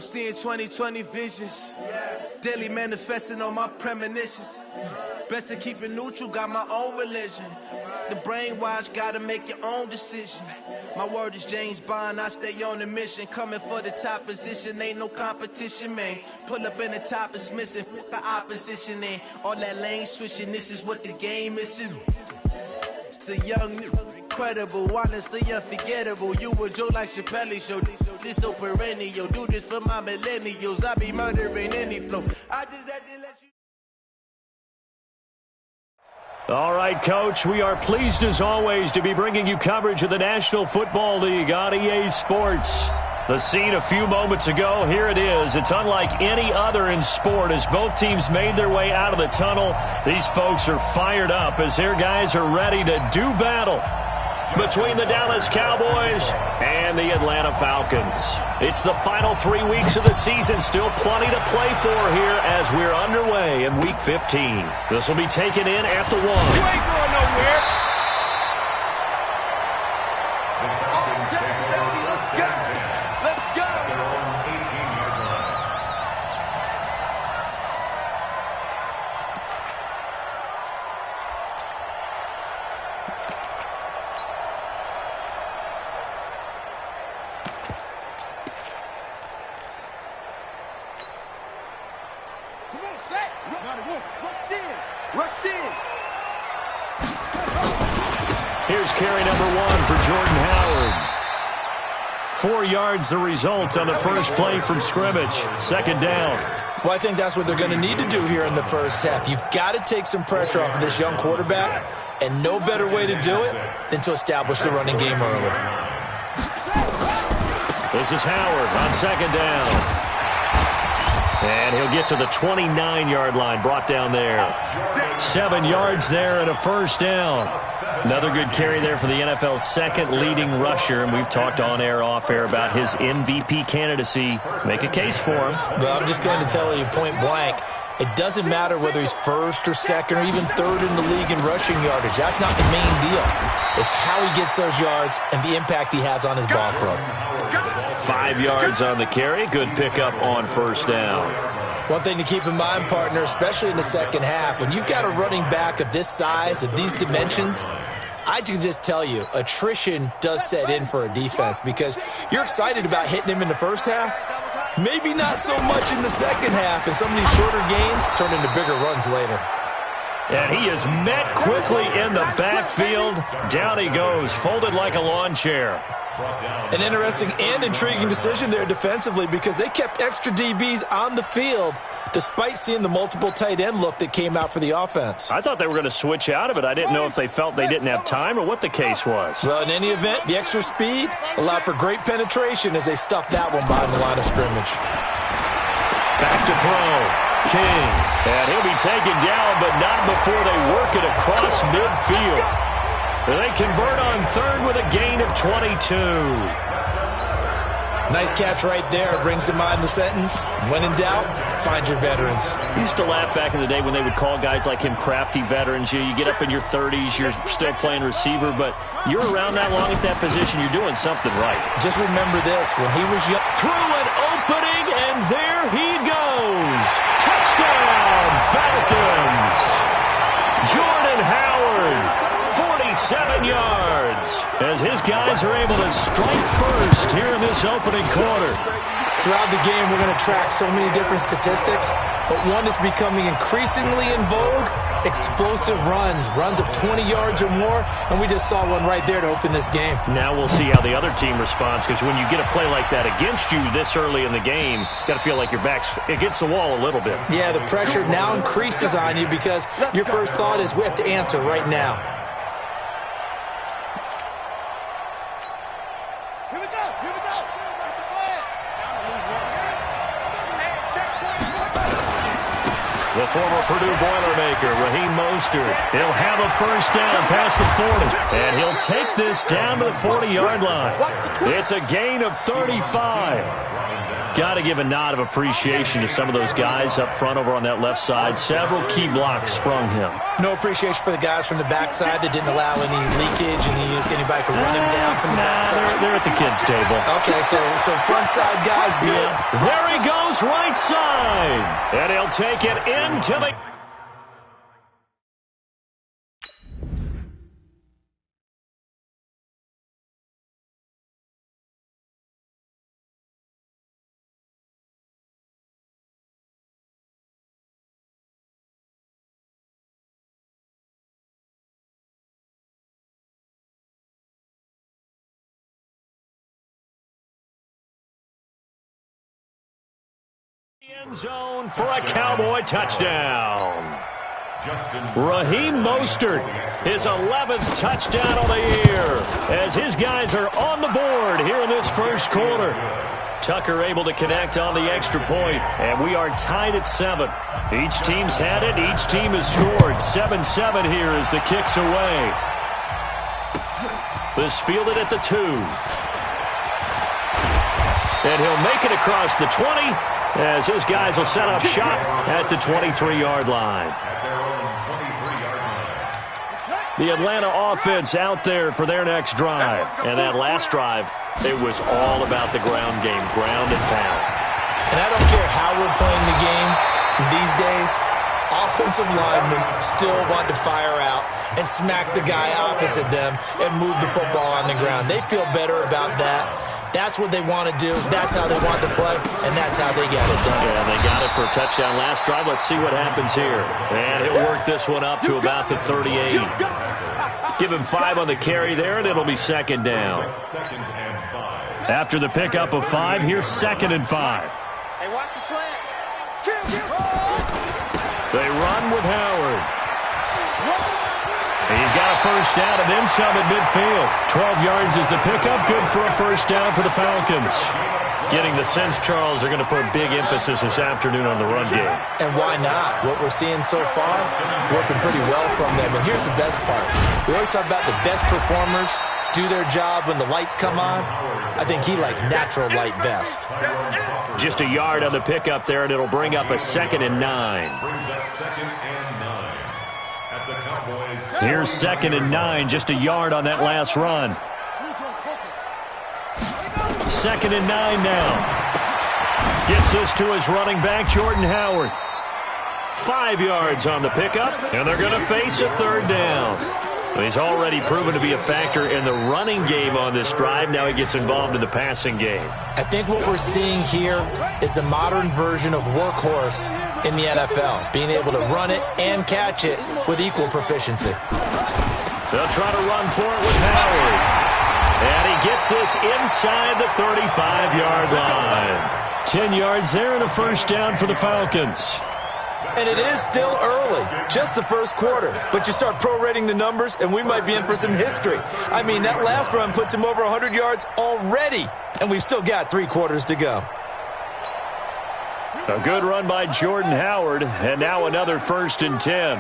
Seeing 2020 visions, daily manifesting on my premonitions. Best to keep it neutral, got my own religion. The brainwash, gotta make your own decision. My word is James Bond, I stay on the mission. Coming for the top position, ain't no competition, man. Pull up in the top, it's missing, the opposition ain't. All that lane switching, this is what the game missing. It's the young, incredible, honestly unforgettable. You a Joe like Chappelle show. This so perennial, do this for my millennials. I be murdering any flow. I just had to let you. All right, Coach, we are pleased as always to be bringing you coverage of the National Football League on EA Sports. The scene a few moments ago, here it is. It's unlike any other in sport as both teams made their way out of the tunnel. These folks are fired up as their guys are ready to do battle between the Dallas Cowboys and the Atlanta Falcons. It's the final 3 weeks of the season, still plenty to play for here as we're underway in Week 15. This will be taken in at the 1. You ain't going nowhere. Let's go. Come on, set. Rush in. Rush in. Here's carry number 1 for Jordan Howard. 4 yards the result on the first play from scrimmage. Second down. Well, I think that's what they're going to need to do here in the first half. You've got to take some pressure off of this young quarterback, and no better way to do it than to establish the running game early. This is Howard on second down. And he'll get to the 29-yard line, brought down there. 7 yards there and a first down. Another good carry there for the NFL's second leading rusher, and we've talked on air, off air about his MVP candidacy. Make a case for him. Well, I'm just going to tell you point blank, it doesn't matter whether he's first or second or even third in the league in rushing yardage. That's not the main deal. It's how he gets those yards and the impact he has on his ball club. 5 yards on the carry. Good pickup on first down. One thing to keep in mind, partner, especially in the second half, when you've got a running back of this size, of these dimensions, I can just tell you, attrition does set in for a defense because you're excited about hitting him in the first half. Maybe not so much in the second half, and some of these shorter gains turn into bigger runs later. And he is met quickly in the backfield. Down he goes, folded like a lawn chair. An interesting and intriguing decision there defensively because they kept extra DBs on the field despite seeing the multiple tight end look that came out for the offense. I thought they were going to switch out of it. I didn't know if they felt they didn't have time or what the case was. Well, in any event, the extra speed allowed for great penetration as they stuffed that one behind the line of scrimmage. Back to throw. King. And he'll be taken down, but not before they work it across midfield. They convert on third with a gain of 22. Nice catch right there. Brings to mind the sentence, when in doubt, find your veterans. I used to laugh back in the day when they would call guys like him crafty veterans. You get up in your 30s, you're still playing receiver, but you're around that long at that position, you're doing something right. Just remember this, when he was young. Through an opening, and there he goes. Touchdown, Falcons. Jordan Howard. 47 yards as his guys are able to strike first here in this opening quarter. Throughout the game, we're going to track so many different statistics, but one is becoming increasingly in vogue, explosive runs of 20 yards or more, and we just saw one right there to open this game. Now we'll see how the other team responds, because when you get a play like that against you this early in the game, you got to feel like your back's against the wall a little bit. Yeah, the pressure now increases on you because your first thought is we have to answer right now. The former Purdue Boilermaker, Raheem Mostert. He'll have a first down past the 40. And he'll take this down to the 40-yard line. It's a gain of 35. Got to give a nod of appreciation to some of those guys up front over on that left side. Several key blocks sprung him. No appreciation for the guys from the backside that didn't allow any leakage and anybody could run him down from the backside. They're at the kids' table. Okay, so front side guys good. Yeah. There he goes, right side. And he'll take it into the... end zone for a Cowboy touchdown. Raheem Mostert, his 11th touchdown of the year, as his guys are on the board here in this first quarter. Tucker able to connect on the extra point, and we are tied at 7. Each team's had it. Each team has scored. 7-7 here as the kick's away. This fielded at the 2. And he'll make it across the 20 as his guys will set up shop at the 23-yard line. The Atlanta offense out there for their next drive. And that last drive, it was all about the ground game, ground and pound. And I don't care how we're playing the game these days, offensive linemen still want to fire out and smack the guy opposite them and move the football on the ground. They feel better about that. That's what they want to do. That's how they want to play, and that's how they get it done. Yeah, they got it for a touchdown last drive. Let's see what happens here. And he'll work this one up to about the 38. Give him 5 on the carry there, and it'll be second down. After the pickup of 5, here's 2nd and 5. Hey, watch the slant. They run with Howard. He's got a first down and then some at midfield. 12 yards is the pickup. Good for a first down for the Falcons. Getting the sense, Charles, they're going to put big emphasis this afternoon on the run game. And why not? What we're seeing so far, working pretty well from them. And here's the best part. We always talk about the best performers do their job when the lights come on. I think he likes natural light best. Just a yard on the pickup there, and it'll bring up a 2nd and 9. Here's 2nd and 9, just a yard on that last run. 2nd and 9 now. Gets this to his running back, Jordan Howard. 5 yards on the pickup, and they're going to face a 3rd down. He's already proven to be a factor in the running game on this drive. Now he gets involved in the passing game. I think what we're seeing here is the modern version of workhorse in the NFL, being able to run it and catch it with equal proficiency. They'll try to run for it with Howard. And he gets this inside the 35-yard line. 10 yards there and a first down for the Falcons. And it is still early, just the first quarter. But you start prorating the numbers, and we might be in for some history. I mean, that last run puts him over 100 yards already, and we've still got 3 quarters to go. A good run by Jordan Howard, and now another 1st and 10.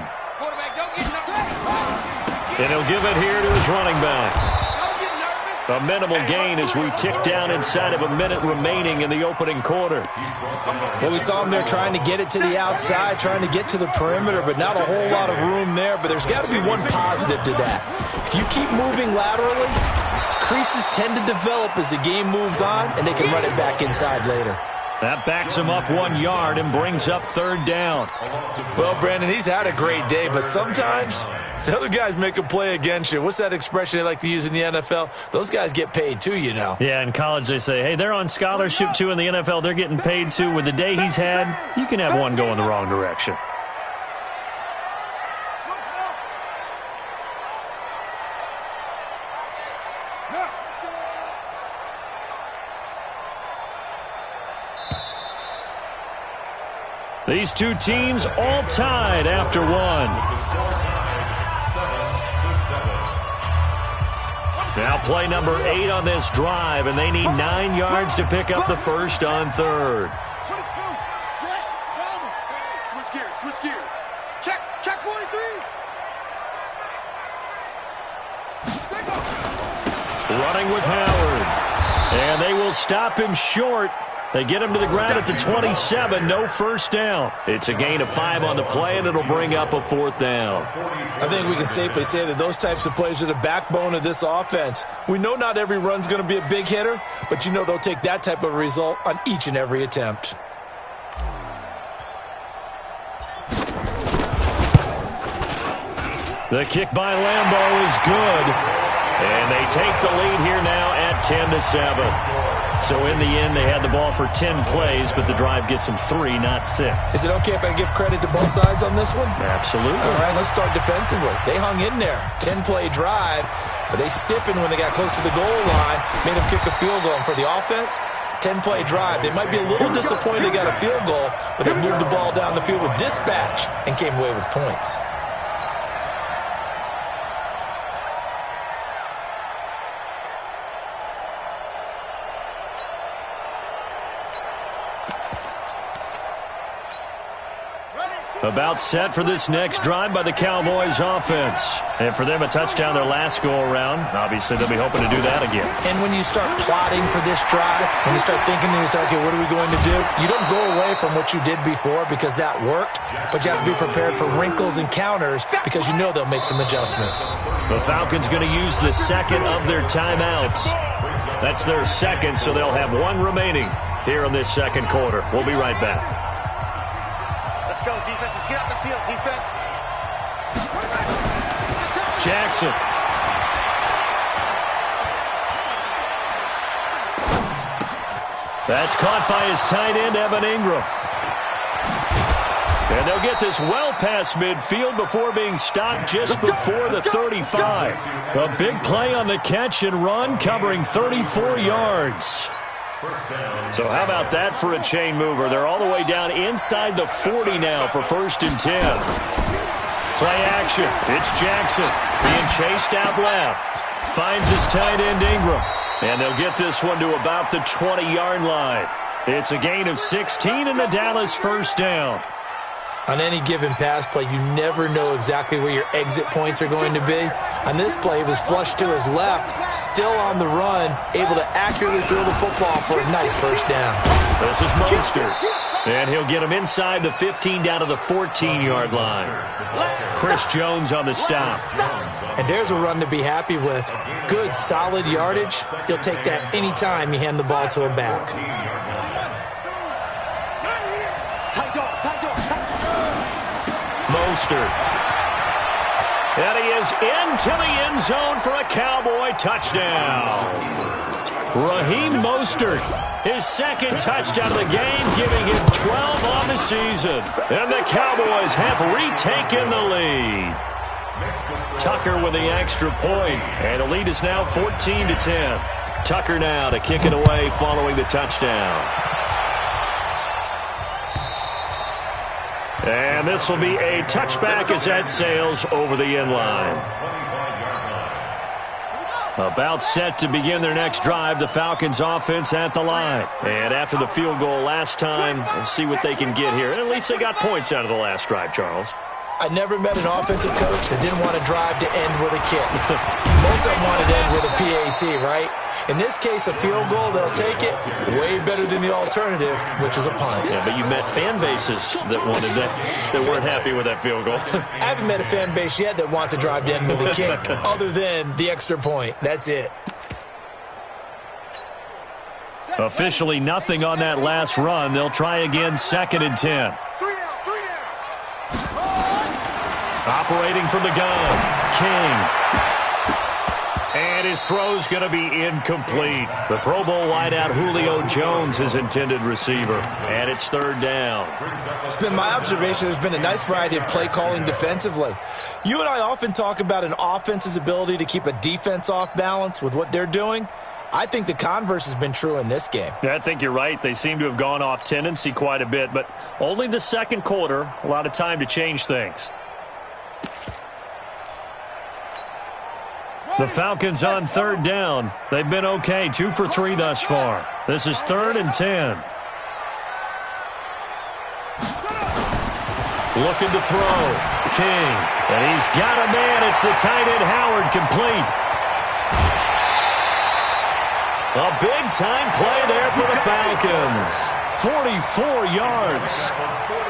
And he'll give it here to his running back. A minimal gain as we tick down inside of a minute remaining in the opening quarter. Well, we saw him there trying to get it to the outside, trying to get to the perimeter, but not a whole lot of room there. But there's got to be one positive to that. If you keep moving laterally, creases tend to develop as the game moves on, and they can run it back inside later. That backs him up 1 yard and brings up 3rd down. Well, Brandon, he's had a great day, but sometimes the other guys make a play against you. What's that expression they like to use in the NFL? Those guys get paid too, you know. Yeah, in college they say, hey, they're on scholarship too. In the NFL, they're getting paid too. With the day he's had, you can have one go in the wrong direction. These two teams all tied after 1. Now play number 8 on this drive, and they need 9 yards to pick up the first on 3rd. Switch gears. Check 43. Running with Howard. And they will stop him short They get him to the ground at the 27, no first down. It's a gain of 5 on the play, and it'll bring up a 4th down. I think we can safely say that those types of plays are the backbone of this offense. We know not every run's going to be a big hitter, but you know they'll take that type of result on each and every attempt. The kick by Lambeau is good, and they take the lead here now at 10-7. So in the end, they had the ball for 10 plays, but the drive gets them 3, not 6. Is it okay if I give credit to both sides on this one? Absolutely. All right, let's start defensively. They hung in there. 10-play drive, but they stiffened when they got close to the goal line, made them kick a field goal. And for the offense, 10-play drive. They might be a little disappointed they got a field goal, but they moved the ball down the field with dispatch and came away with points. About set for this next drive by the Cowboys offense. And for them, a touchdown their last go-around. Obviously, they'll be hoping to do that again. And when you start plotting for this drive, when you start thinking to yourself, okay, what are we going to do? You don't go away from what you did before because that worked, but you have to be prepared for wrinkles and counters because you know they'll make some adjustments. The Falcons going to use the second of their timeouts. That's their second, so they'll have 1 remaining here in this second quarter. We'll be right back. Let's go, defense. Let's get out the field, defense. Jackson. That's caught by his tight end, Evan Ingram. And they'll get this well past midfield before being stopped just before the 35. A big play on the catch and run, covering 34 yards. So how about that for a chain mover? They're all the way down inside the 40 now for 1st and 10. Play action. It's Jackson being chased out left. Finds his tight end Ingram. And they'll get this one to about the 20-yard line. It's a gain of 16 and a Dallas 1st down. On any given pass play, you never know exactly where your exit points are going to be. On this play, it was flushed to his left, still on the run, able to accurately throw the football for a nice 1st down. This is Mostert. And he'll get him inside the 15 down to the 14-yard line. Chris Jones on the stop. And there's a run to be happy with. Good, solid yardage. He'll take that any time you hand the ball to a back. Mostert. And he is into the end zone for a Cowboy touchdown. Raheem Mostert, his 2nd touchdown of the game, giving him 12 on the season. And the Cowboys have retaken the lead. Tucker with the extra point, and the lead is now 14-10. Tucker now to kick it away following the touchdown. And this will be a touchback as that sails over the end line. About set to begin their next drive, the Falcons offense at the line. And after the field goal last time, we'll see what they can get here. And at least they got points out of the last drive, Charles. I never met an offensive coach that didn't want to drive to end with a kick. Most of them wanted to end with a PAT, right? In this case, a field goal, they'll take it way better than the alternative, which is a punt. Yeah, but you met fan bases that wanted that weren't happy with that field goal. I haven't met a fan base yet that wants to drive to end with a kick, other than the extra point. That's it. Officially nothing on that last run. They'll try again, 2nd and 10. Operating from the gun, King. And his throw's going to be incomplete. The Pro Bowl wideout Julio Jones is intended receiver. And it's 3rd down. It's been my observation there's been a nice variety of play calling defensively. You and I often talk about an offense's ability to keep a defense off balance with what they're doing. I think the converse has been true in this game. Yeah, I think you're right. They seem to have gone off tendency quite a bit, but only the second quarter, a lot of time to change things. The Falcons on 3rd down. They've been okay, 2 for 3 thus far. This is 3rd and 10. Looking to throw. King. And he's got a man. It's the tight end Howard, complete. A big-time play there for the Falcons. 44 yards.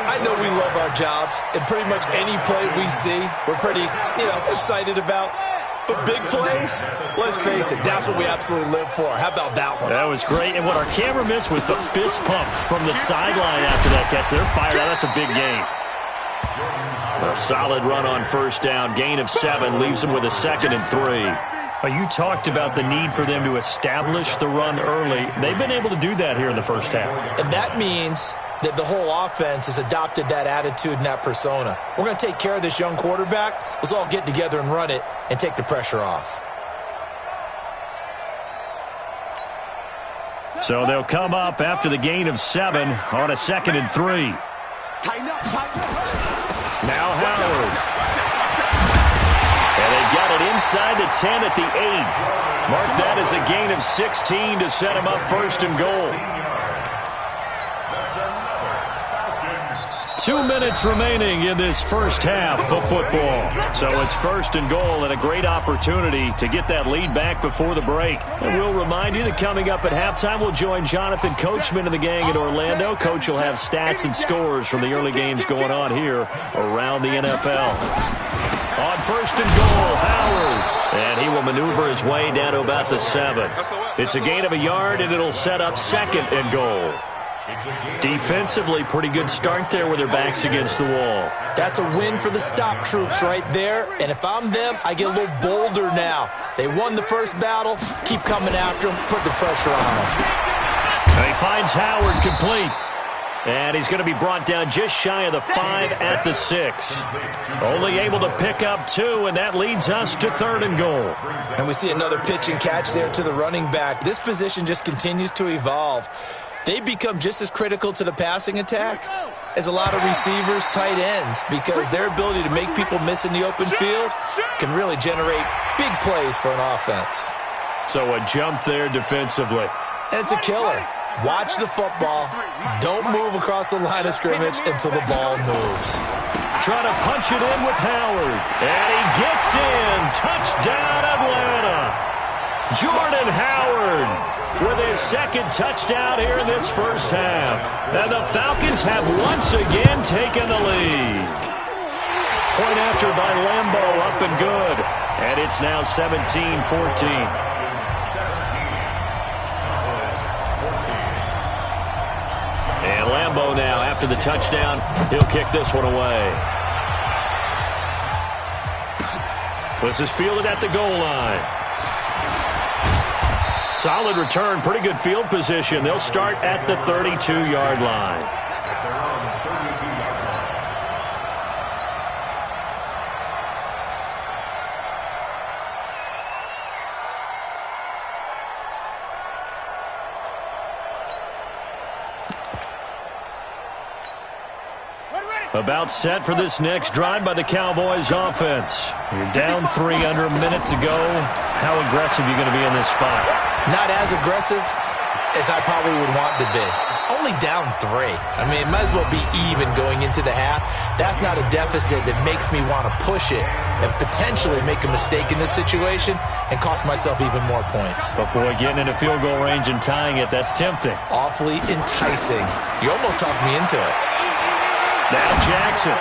I know we love our jobs, and pretty much any play we see, we're pretty, excited about. But big plays, let's face it, that's what we absolutely live for. How about that one? That was great, and what our camera missed was the fist pump from the sideline after that catch. They're fired out. That's a big gain. A solid run on first down. Gain of 7 leaves them with a 2nd and 3. You talked about the need for them to establish the run early. They've been able to do that here in the first half. And that means that the whole offense has adopted that attitude and that persona. We're going to take care of this young quarterback. Let's all get together and run it and take the pressure off. So they'll come up after the gain of 7 on a 2nd and 3. Now Howard. And they've got it inside the 10 at the 8. Mark that as a gain of 16 to set them up 1st and goal. 2 minutes remaining in this first half of football. So it's 1st and goal and a great opportunity to get that lead back before the break. And we'll remind you that coming up at halftime, we'll join Jonathan Coachman and the gang in Orlando. Coach will have stats and scores from the early games going on here around the NFL. On 1st and goal, Howard. And he will maneuver his way down to about the 7. It's a gain of a yard, and it'll set up 2nd and goal. Defensively, pretty good start there with their backs against the wall. That's a win for the stop troops right there. And if I'm them, I get a little bolder now. They won the first battle. Keep coming after them. Put the pressure on them. And he finds Howard complete. And he's going to be brought down just shy of the 5 at the 6. Only able to pick up 2, and that leads us to 3rd and goal. And we see another pitch and catch there to the running back. This position just continues to evolve. They become just as critical to the passing attack as a lot of receivers, tight ends, because their ability to make people miss in the open field can really generate big plays for an offense. So a jump there defensively. And it's a killer. Watch the football. Don't move across the line of scrimmage until the ball moves. Trying to punch it in with Howard. And he gets in. Touchdown, Atlanta. Jordan Howard with his 2nd touchdown here in this first half. And the Falcons have once again taken the lead. Point after by Lambo, up and good. And it's now 17-14. And Lambo now, after the touchdown, he'll kick this one away. This is fielded at the goal line. Solid return, pretty good field position. They'll start at the 32-yard line. About set for this next drive by the Cowboys offense. You're down 3 under a minute to go. How aggressive are you going to be in this spot? Not as aggressive as I probably would want to be. Only down 3. I mean, it might as well be even going into the half. That's not a deficit that makes me want to push it and potentially make a mistake in this situation and cost myself even more points. But, boy, getting into field goal range and tying it, that's tempting. Awfully enticing. You almost talked me into it. Now Jackson.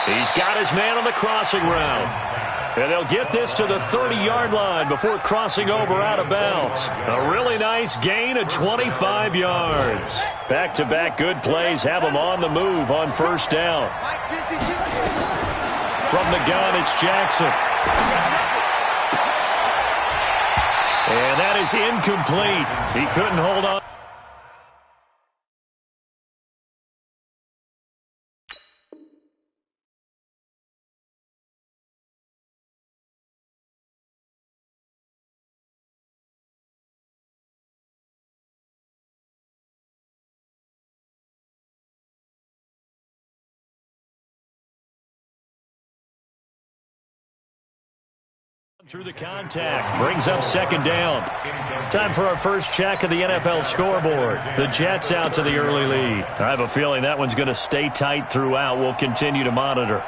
He's got his man on the crossing route. And they'll get this to the 30-yard line before crossing over out of bounds. A really nice gain of 25 yards. Back-to-back good plays have them on the move on first down. From the gun, it's Jackson. And that is incomplete. He couldn't hold on. Through the contact, brings up second down. Time for our first check of the NFL scoreboard. The Jets out to the early lead. I have a feeling that one's going to stay tight throughout. We'll continue to monitor.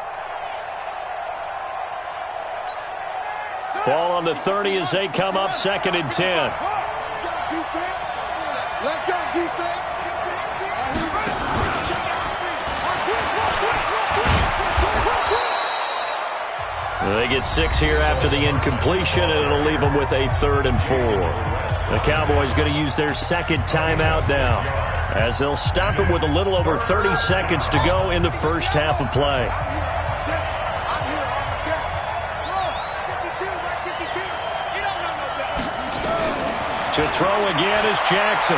Ball on the 30 as they come up 2nd and 10. Defense. Left out defense. They get 6 here after the incompletion, and it'll leave them with a 3rd and 4. The Cowboys going to use their 2nd timeout now, as they'll stop it with a little over 30 seconds to go in the first half of play. To throw again is Jackson.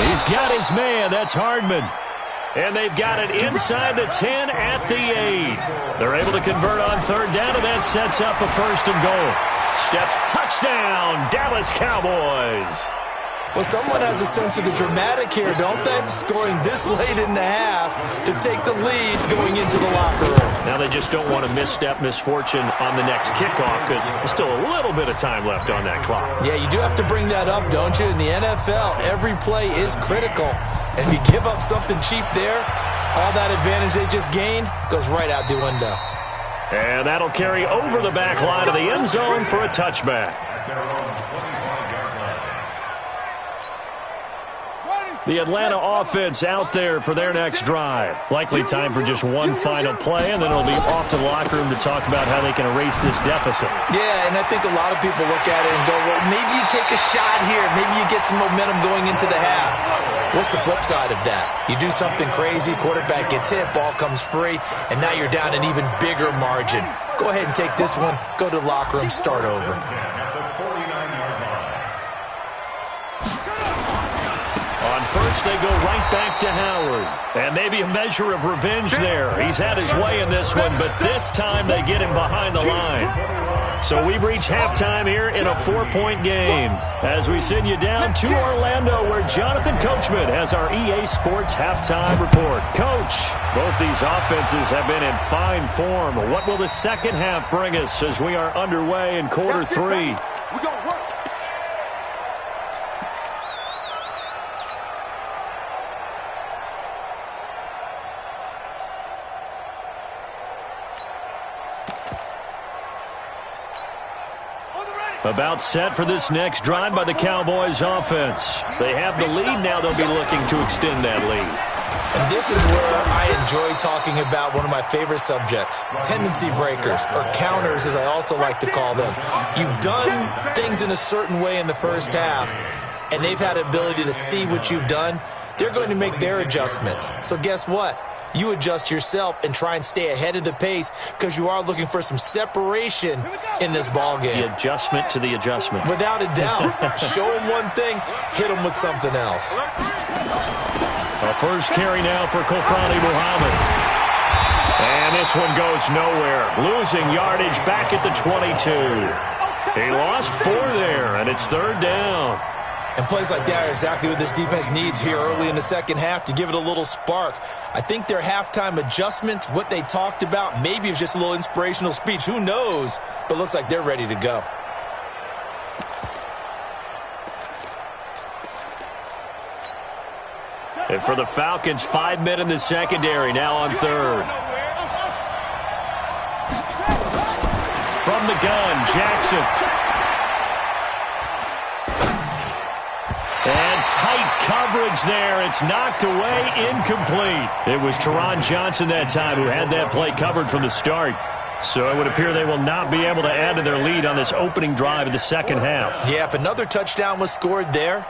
He's got his man. That's Hardman. And they've got it inside the 10 at the 8. They're able to convert on 3rd down, and that sets up a 1st and goal. Steps, touchdown, Dallas Cowboys. Well, someone has a sense of the dramatic here, don't they? Scoring this late in the half to take the lead going into the locker room. Now they just don't want to misstep misfortune on the next kickoff because there's still a little bit of time left on that clock. Yeah, you do have to bring that up, don't you? In the NFL, every play is critical. And if you give up something cheap there, all that advantage they just gained goes right out the window. And that'll carry over the back line of the end zone for a touchback. The Atlanta offense out there for their next drive. Likely time for just one final play, and then it'll be off to the locker room to talk about how they can erase this deficit. Yeah, and I think a lot of people look at it and go, well, maybe you take a shot here. Maybe you get some momentum going into the half. What's the flip side of that? You do something crazy, quarterback gets hit, ball comes free, and now you're down an even bigger margin. Go ahead and take this one, go to the locker room, start over. On first, they go right back to Howard. And maybe a measure of revenge there. He's had his way in this one, but this time they get him behind the line. So we've reached halftime here in a 4-point game. As we send you down to Orlando, where Jonathan Coachman has our EA Sports halftime report. Coach, both these offenses have been in fine form. What will the second half bring us as we are underway in quarter 3? We're going to work. About set for this next drive by the Cowboys offense. They have the lead. Now they'll be looking to extend that lead. And this is where I enjoy talking about one of my favorite subjects, tendency breakers, or counters as I also like to call them. You've done things in a certain way in the first half, and they've had the ability to see what you've done. They're going to make their adjustments. So guess what? You adjust yourself and try and stay ahead of the pace because you are looking for some separation in this ball game. The adjustment to the adjustment. Without a doubt. Show them one thing, hit them with something else. A first carry now for Kofrani Muhammad. And this one goes nowhere. Losing yardage back at the 22. He lost 4 there, and it's 3rd down. And plays like that are exactly what this defense needs here early in the second half to give it a little spark. I think their halftime adjustments, what they talked about, maybe it was just a little inspirational speech. Who knows? But looks like they're ready to go. And for the Falcons, 5 men in the secondary, now on 3rd. From the gun, Jackson. And tight coverage there. It's knocked away, incomplete. It was Teron Johnson that time who had that play covered from the start. So it would appear they will not be able to add to their lead on this opening drive of the second half. Yeah, if another touchdown was scored there,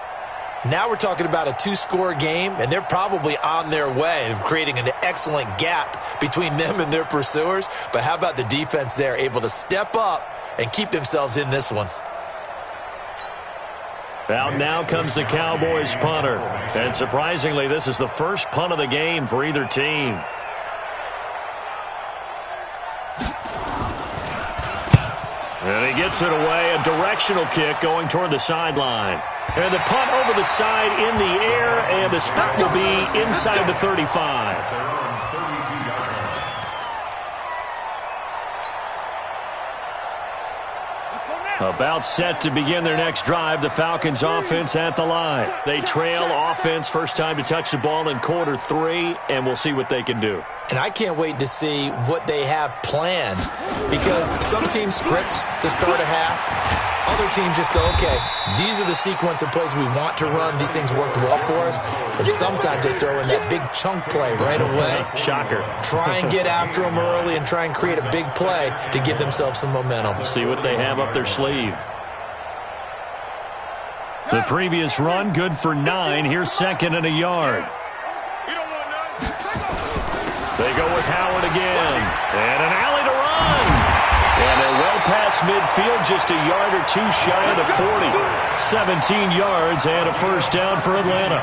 now we're talking about a 2-score game, and they're probably on their way of creating an excellent gap between them and their pursuers. But how about the defense there, able to step up and keep themselves in this one? Out now comes the Cowboys punter. And surprisingly, this is the first punt of the game for either team. And he gets it away, a directional kick going toward the sideline. And the punt over the side in the air, and the spot will be inside the 35. Let's go now. About set to begin their next drive, the Falcons offense at the line. They trail offense, first time to touch the ball in quarter 3, and we'll see what they can do. And I can't wait to see what they have planned, because some teams script to start a half. Other teams just go, okay, these are the sequence of plays we want to run. These things worked well for us. And sometimes they throw in that big chunk play right away. Shocker. Try and get after them early and try and create a big play to give themselves some momentum. See what they have up their sleeve. The previous run, good for 9. Here's second and a yard. They go with Howard again. And an alley to run. And they're well past midfield, just a yard or two shy of the 40. 17 yards and a first down for Atlanta.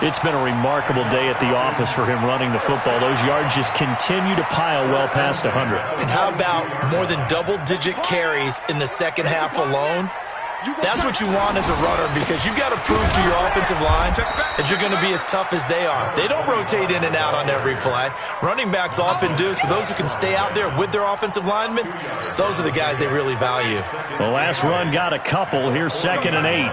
It's been a remarkable day at the office for him running the football. Those yards just continue to pile well past 100. And how about more than double-digit carries in the second half alone? That's what you want as a runner, because you've got to prove to your offensive line that you're going to be as tough as they are. They don't rotate in and out on every play. Running backs often do, so those who can stay out there with their offensive linemen, those are the guys they really value. The last run got a couple. Here's second and 8.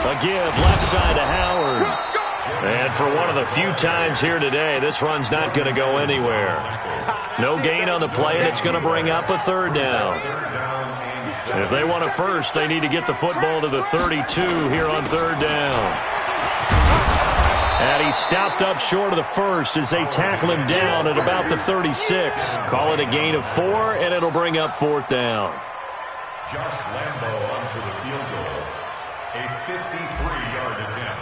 A give left side to Howard. And for one of the few times here today, this run's not going to go anywhere. No gain on the play, and it's going to bring up a third down. If they want a first, they need to get the football to the 32 here on third down. And he's stopped up short of the first as they tackle him down at about the 36. Call it a gain of 4, and it'll bring up fourth down. Josh Lambo on for the field goal. A 53-yard attempt.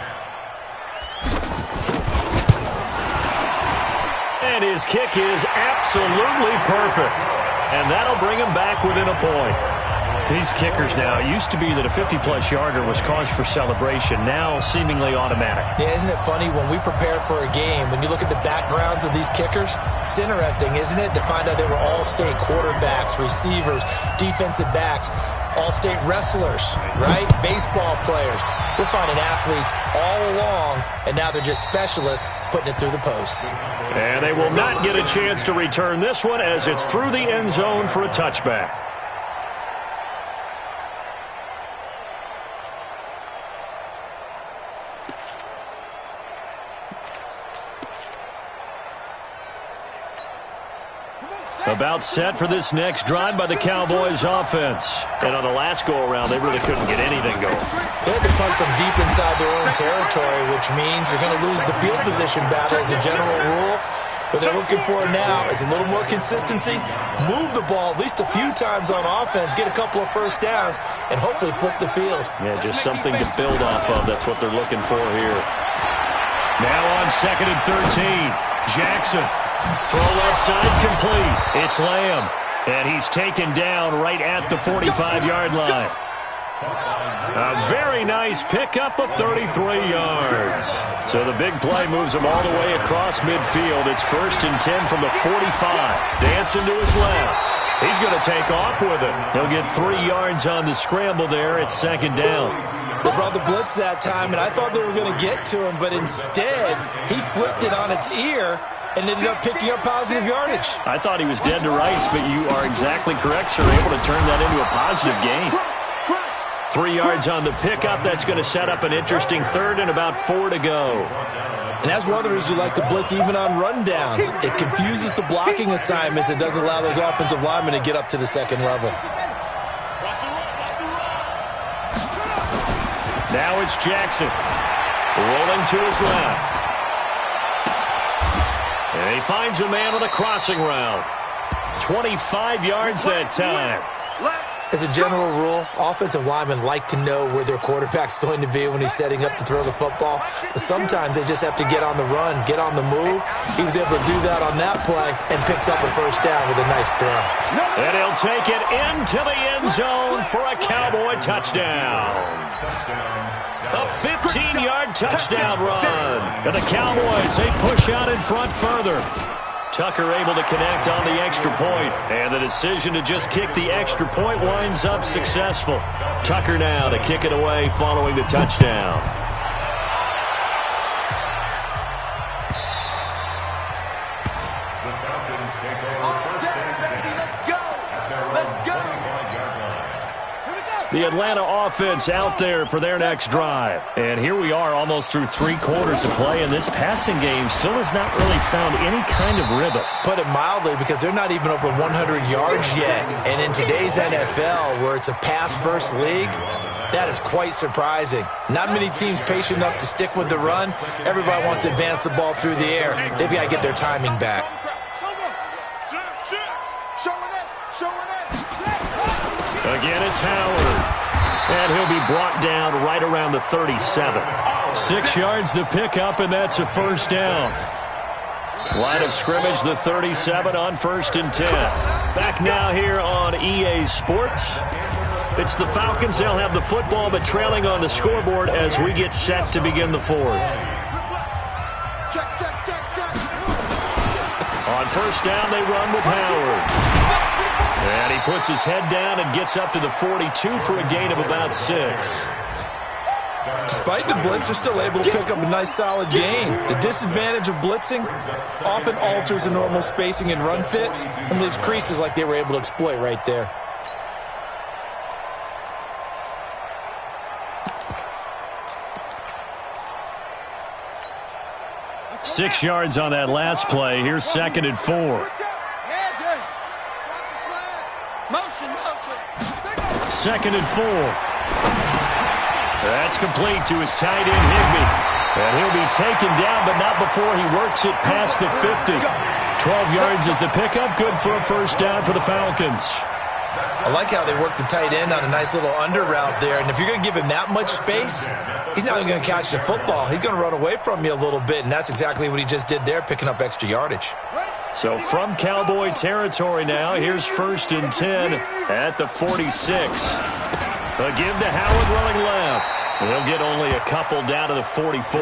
And his kick is absolutely perfect. And that'll bring him back within a point. These kickers now, it used to be that a 50-plus yarder was cause for celebration, now seemingly automatic. Yeah, isn't it funny when we prepare for a game, when you look at the backgrounds of these kickers, it's interesting, isn't it, to find out they were all-state quarterbacks, receivers, defensive backs, all-state wrestlers, right? Baseball players. We're finding athletes all along, and now they're just specialists putting it through the posts. And they will not get a chance to return this one as it's through the end zone for a touchback. About set for this next drive by the Cowboys offense. And on the last go-around, they really couldn't get anything going. They had to punt from deep inside their own territory, which means you're going to lose the field position battle as a general rule. What they're looking for now is a little more consistency, move the ball at least a few times on offense, get a couple of first downs, and hopefully flip the field. Yeah, just something to build off of. That's what they're looking for here. Now on second and 13, Jackson. Throw left side complete. It's Lamb. And he's taken down right at the 45-yard line. A very nice pickup of 33 yards. So the big play moves him all the way across midfield. It's first and 10 from the 45. Dancing to his left. He's going to take off with it. He'll get 3 yards on the scramble there. It's second down. They brought the blitz that time, and I thought they were going to get to him, but instead he flipped it on its ear and ended up picking up positive yardage. I thought he was dead to rights, but you are exactly correct, sir. Able to turn that into a positive gain. 3 yards on the pickup. That's going to set up an interesting third and about 4 to go. And that's one of the reasons you like to blitz even on rundowns. It confuses the blocking assignments. It doesn't allow those offensive linemen to get up to the second level. Now it's Jackson. Rolling to his left. And he finds a man on a crossing route. 25 yards that time. As a general rule, offensive linemen like to know where their quarterback's going to be when he's setting up to throw the football. But sometimes they just have to get on the run, get on the move. He was able to do that on that play and picks up a first down with a nice throw. And he'll take it into the end zone for a Cowboy touchdown. A 15-yard touchdound run. And the Cowboys, they push out in front further. Tucker able to connect on the extra point. And the decision to just kick the extra point winds up successful. Tucker now to kick it away following the touchdown. The Falcons take over first and 10 at their The Atlanta offense out there for their next drive. And here we are almost through 3 quarters of play, and this passing game still has not really found any kind of rhythm. Put it mildly, because they're not even over 100 yards yet. And in today's NFL, where it's a pass-first league, that is quite surprising. Not many teams patient enough to stick with the run. Everybody wants to advance the ball through the air. They've got to get their timing back. Again, it's Howard. And he'll be brought down right around the 37. 6 yards the pickup, and that's a first down. Line of scrimmage, the 37 on 1st and 10. Back now here on EA Sports. It's the Falcons. They'll have the football, but trailing on the scoreboard as we get set to begin the 4th. On first down, they run with Howard. And he puts his head down and gets up to the 42 for a gain of about 6. Despite the blitz, they're still able to pick up a nice solid gain. The disadvantage of blitzing often alters the normal spacing and run fits and leaves creases like they were able to exploit right there. Six yards on that last play. Here's 2nd and 4. 2nd and 4. That's complete to his tight end, Higbee. And he'll be taken down, but not before he works it past the 50. 12 yards is the pickup. Good for a first down for the Falcons. I like how they work the tight end on a nice little under route there. And if you're going to give him that much space, he's not going to catch the football. He's going to run away from you a little bit, and that's exactly what he just did there, picking up extra yardage. So from Cowboy territory now, here's 1st and 10 at the 46. A give to Howard running left. He'll get only a couple down to the 44.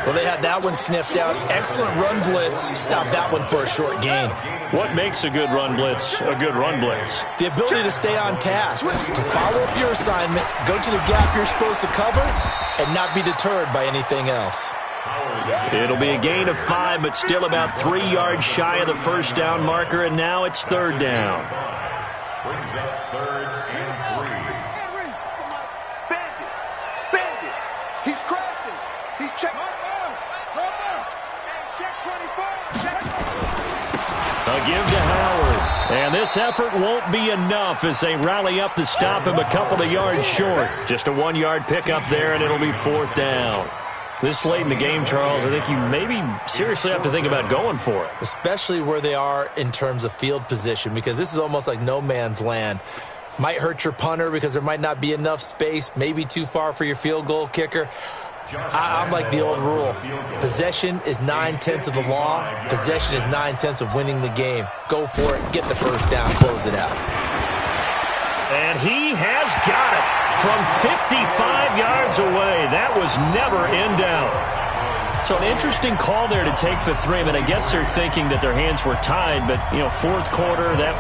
Well, they had that one sniffed out. Excellent run blitz. Stopped that one for a short gain. What makes a good run blitz a good run blitz? The ability to stay on task, to follow up your assignment, go to the gap you're supposed to cover, and not be deterred by anything else. It'll be a gain of 5, but still about 3 yards shy of the first down marker, and now it's 3rd down. Brings up 3rd and 3. Bandit. He's crossing. He's checking. Check 24. A give to Howard. And this effort won't be enough as they rally up to stop him a couple of yards short. Just a 1-yard pickup there, and it'll be 4th down. This late in the game, Charles, I think you maybe seriously have to think about going for it. Especially where they are in terms of field position, because this is almost like no man's land. Might hurt your punter because there might not be enough space, maybe too far for your field goal kicker. I'm like the old rule. Possession is 9/10 of the law. Possession is 9/10 of winning the game. Go for it. Get the first down. Close it out. And he has got it from 55 yards away. That was never in doubt. So an interesting call there to take the 3. I mean, I guess they're thinking that their hands were tied, but, 4th quarter, that